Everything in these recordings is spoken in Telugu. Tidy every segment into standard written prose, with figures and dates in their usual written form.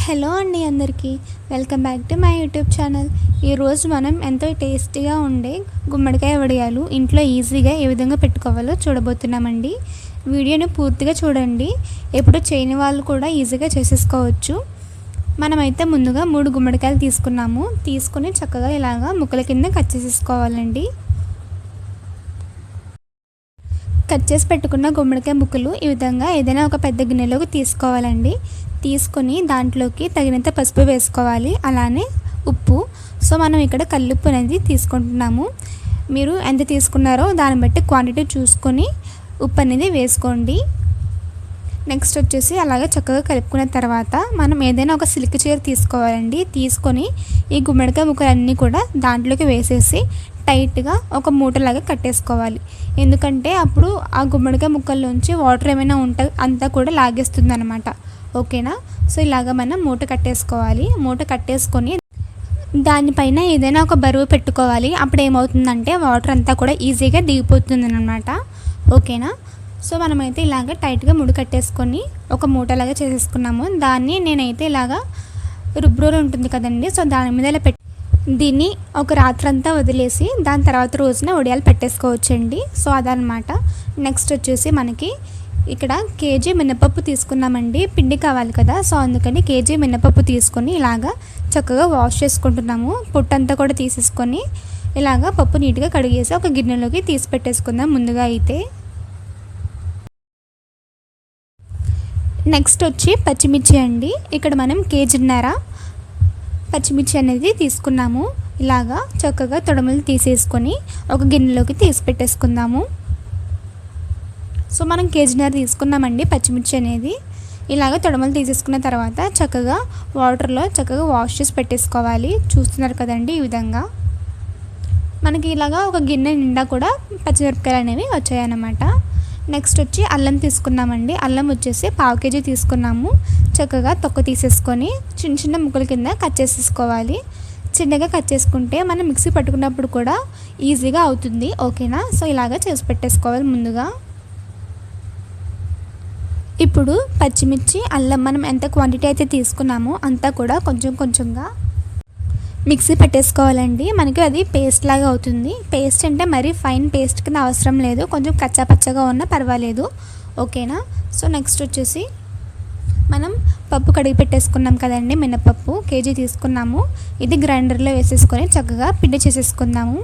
హలో అండి అందరికీ welcome back to my YouTube channel. ఈరోజు మనం ఎంతో టేస్టీగా ఉండే గుమ్మడికాయ వడియాలు ఇంట్లో ఈజీగా ఏ విధంగా పెట్టుకోవాలో చూడబోతున్నామండి. వీడియోని పూర్తిగా చూడండి, ఎప్పుడు చేయని వాళ్ళు కూడా ఈజీగా చేసేసుకోవచ్చు. మనమైతే ముందుగా 3 గుమ్మడికాయలు తీసుకుని చక్కగా ఇలాగా ముక్కల కింద కట్ చేసేసుకోవాలండి. కట్ చేసి పెట్టుకున్న గుమ్మడికాయ ముక్కలు ఈ విధంగా ఏదైనా ఒక పెద్ద గిన్నెలోకి తీసుకోవాలండి. తీసుకొని దాంట్లోకి తగినంత పసుపు వేసుకోవాలి, అలానే ఉప్పు. సో మనం ఇక్కడ కల్లుప్పు అనేది తీసుకుంటున్నాము. మీరు ఎంత తీసుకున్నారో దాన్ని బట్టి క్వాంటిటీ చూసుకొని ఉప్పు అనేది వేసుకోండి. నెక్స్ట్ వచ్చేసి అలాగే చక్కగా కలుపుకున్న తర్వాత మనం ఏదైనా ఒక సిల్క్ చీర తీసుకోవాలండి. తీసుకొని ఈ గుమ్మడికాయ ముక్కలన్నీ కూడా దాంట్లోకి వేసేసి టైట్గా ఒక మూటలాగా కట్టేసుకోవాలి. ఎందుకంటే అప్పుడు ఆ గుమ్మడికాయ ముక్కల్లోంచి వాటర్ ఏమైనా ఉంటే అంతా కూడా లాగేస్తుంది అనమాట. ఓకేనా? సో ఇలాగ మనం మూట కట్టేసుకోవాలి. మూట కట్టేసుకొని దానిపైన ఏదైనా ఒక బరువు పెట్టుకోవాలి. అప్పుడు ఏమవుతుందంటే వాటర్ అంతా కూడా ఈజీగా దిగిపోతుంది అనమాట. ఓకేనా? సో మనమైతే ఇలాగ టైట్గా ముడి కట్టేసుకొని ఒక మూటలాగా చేసేసుకున్నాము. దాన్ని నేనైతే ఇలాగా రుబ్బురోలు ఉంటుంది కదండి, సో దాని మీద ఇలా దీన్ని ఒక రాత్రంతా వదిలేసి దాని తర్వాత రోజున వడియాలు పెట్టేసుకోవచ్చండి. సో అదనమాట. నెక్స్ట్ వచ్చేసి మనకి ఇక్కడ కేజీ మినపప్పు తీసుకున్నామండి. పిండి కావాలి కదా, సో అందుకని కేజీ మినపప్పు తీసుకొని ఇలాగా చక్కగా వాష్ చేసుకుంటున్నాము. పొట్టంతా కూడా తీసేసుకొని ఇలాగా పప్పు నీట్గా కడిగేసి ఒక గిన్నెలోకి తీసి పెట్టేసుకుందాం ముందుగా అయితే. నెక్స్ట్ వచ్చి పచ్చిమిర్చి అండి. ఇక్కడ మనం కేజీన్నర పచ్చిమిర్చి అనేది తీసుకున్నాము. ఇలాగా చక్కగా తొడమలు తీసేసుకొని ఒక గిన్నెలోకి తీసి పెట్టేసుకుందాము. సో మనం కేజీన్నర తీసుకున్నామండి పచ్చిమిర్చి అనేది. ఇలాగ తొడమలు తీసేసుకున్న తర్వాత చక్కగా వాటర్లో చక్కగా వాష్ చేసి పెట్టేసుకోవాలి. చూస్తున్నారు కదండి, ఈ విధంగా మనకి ఇలాగా ఒక గిన్నె నిండా కూడా పచ్చిమిరపకాయలు అనేవి వచ్చాయన్నమాట. నెక్స్ట్ వచ్చి అల్లం తీసుకున్నామండి. అల్లం వచ్చేసి 1/2 కేజీ తీసుకున్నాము. చక్కగా తొక్క తీసేసుకొని చిన్న చిన్న ముక్కల కింద కట్ చేసేసుకోవాలి. చిన్నగా కట్ చేసుకుంటే మనం మిక్సీ పట్టుకున్నప్పుడు కూడా ఈజీగా అవుతుంది. ఓకేనా? సో ఇలాగా చేసి పెట్టేసుకోవాలి ముందుగా. ఇప్పుడు పచ్చిమిర్చి అల్లం మనం ఎంత క్వాంటిటీ అయితే తీసుకున్నామో అంతా కూడా కొంచెం కొంచెంగా మిక్సీ పెట్టేసుకోవాలండి. మనకి అది పేస్ట్ లాగా అవుతుంది. పేస్ట్ అంటే మరీ ఫైన్ పేస్ట్ కింద అవసరం లేదు, కొంచెం కచ్చా పచ్చగా ఉన్నా పర్వాలేదు. ఓకేనా? సో నెక్స్ట్ వచ్చేసి మనం పప్పు కడిగి పెట్టేసుకున్నాం కదండి, మినపప్పు కేజీ తీసుకున్నాము. ఇది గ్రైండర్లో వేసేసుకొని చక్కగా పిండి చేసేసుకుందాము.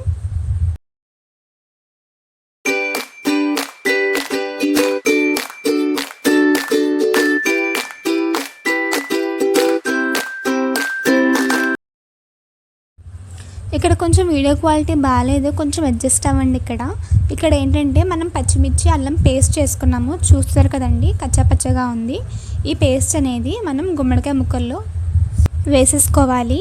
ఇక్కడ కొంచెం వీడియో క్వాలిటీ బాగాలేదు, కొంచెం అడ్జస్ట్ అవ్వండి. ఇక్కడ ఏంటంటే మనం పచ్చిమిర్చి అల్లం పేస్ట్ చేసుకున్నాము. చూస్తారు కదండి, కచ్చాపచ్చగా ఉంది. ఈ పేస్ట్ అనేది మనం గుమ్మడికాయ ముక్కల్లో వేసేసుకోవాలి.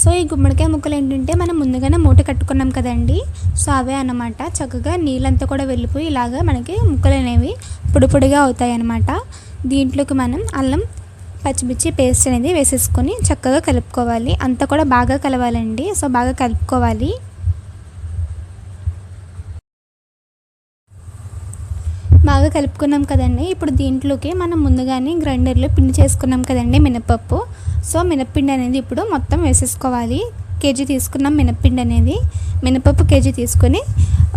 సో ఈ గుమ్మడికాయ ముక్కలు ఏంటంటే మనం ముందుగానే మూట కట్టుకున్నాం కదండి, సో అవే అన్నమాట. చక్కగా నీళ్ళంతా కూడా వెళ్ళిపోయి ఇలాగా మనకి ముక్కలు అనేవి పొడి పొడిగా అవుతాయి అన్నమాట. దీంట్లోకి మనం అల్లం పచ్చిమిర్చి పేస్ట్ అనేది వేసేసుకొని చక్కగా కలుపుకోవాలి. అంతా కూడా బాగా కలవాలండి. సో బాగా కలుపుకోవాలి. బాగా కలుపుకున్నాం కదండి. ఇప్పుడు దీంట్లోకి మనం ముందుగానే గ్రైండర్లో పిండి చేసుకున్నాం కదండి మినపప్పు. సో మినప్పిండి అనేది ఇప్పుడు మొత్తం వేసేసుకోవాలి. కేజీ తీసుకున్నాం మినప్పిండి అనేది. మినపప్పు కేజీ తీసుకొని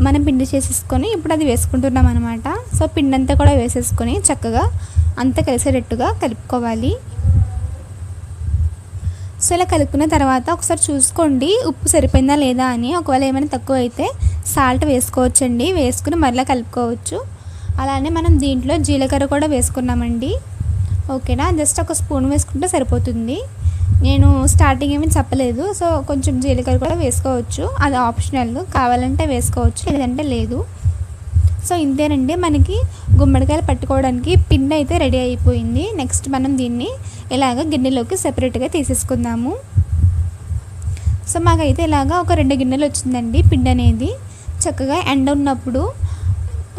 మనం పిండి చేసేసుకొని ఇప్పుడు అది వేసుకుంటున్నాం అనమాట. సో పిండి అంతా కూడా వేసేసుకొని చక్కగా అంతా కలిసేటట్టుగా కలుపుకోవాలి. సో ఇలా కలుపుకున్న తర్వాత ఒకసారి చూసుకోండి ఉప్పు సరిపోయిందా లేదా అని. ఒకవేళ ఏమైనా తక్కువ అయితే సాల్ట్ వేసుకోవచ్చండి, వేసుకుని మరలా కలుపుకోవచ్చు. అలానే మనం దీంట్లో జీలకర్ర కూడా వేసుకున్నామండి. ఓకేనా? జస్ట్ ఒక స్పూన్ వేసుకుంటే సరిపోతుంది. నేను స్టార్టింగ్ ఏమీ చెప్పలేదు, సో కొంచెం జీలకర్ర కూడా వేసుకోవచ్చు, అది ఆప్షనల్. కావాలంటే వేసుకోవచ్చు, లేదంటే లేదు. సో ఇంతేనండి, మనకి గుమ్మడికాయలు పట్టుకోవడానికి పిండి అయితే రెడీ అయిపోయింది. నెక్స్ట్ మనం దీన్ని ఇలాగ గిన్నెలోకి సెపరేట్గా తీసేసుకుందాము. సో మాకైతే ఇలాగ ఒక 2 గిన్నెలు వచ్చిందండి పిండి అనేది. చక్కగా ఎండ ఉన్నప్పుడు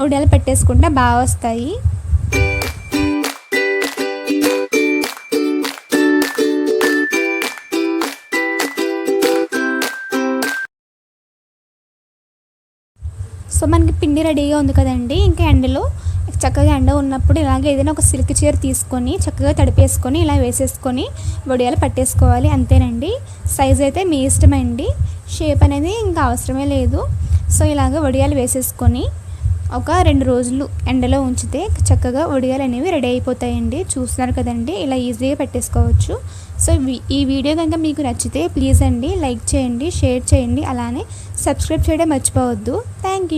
ఉడియాలు పెట్టేసుకుంటే బాగా వస్తాయి. సో మనకి పిండి రెడీగా ఉంది కదండి. ఇంకా ఎండలో చక్కగా ఎండ ఉన్నప్పుడు ఇలాగే ఏదైనా ఒక సిల్క్ చీర తీసుకొని చక్కగా తడిపేసుకొని ఇలా వేసేసుకొని వడియాలు పట్టేసుకోవాలి. అంతేనండి. సైజ్ అయితే మీ ఇష్టమండి, షేప్ అనేది ఇంకా అవసరమే లేదు. సో ఇలాగ వడియాలు వేసేసుకొని ఒక 2 రోజులు ఎండలో ఉంచితే చక్కగా వడియాలు అనేవి రెడీ అయిపోతాయండి. చూస్తున్నారు కదండి, ఇలా ఈజీగా పెట్టేసుకోవచ్చు. సో ఈ వీడియో కనుక మీకు నచ్చితే ప్లీజ్ అండి లైక్ చేయండి, షేర్ చేయండి, అలానే సబ్స్క్రైబ్ చేయడం మర్చిపోవద్దు. Thank you.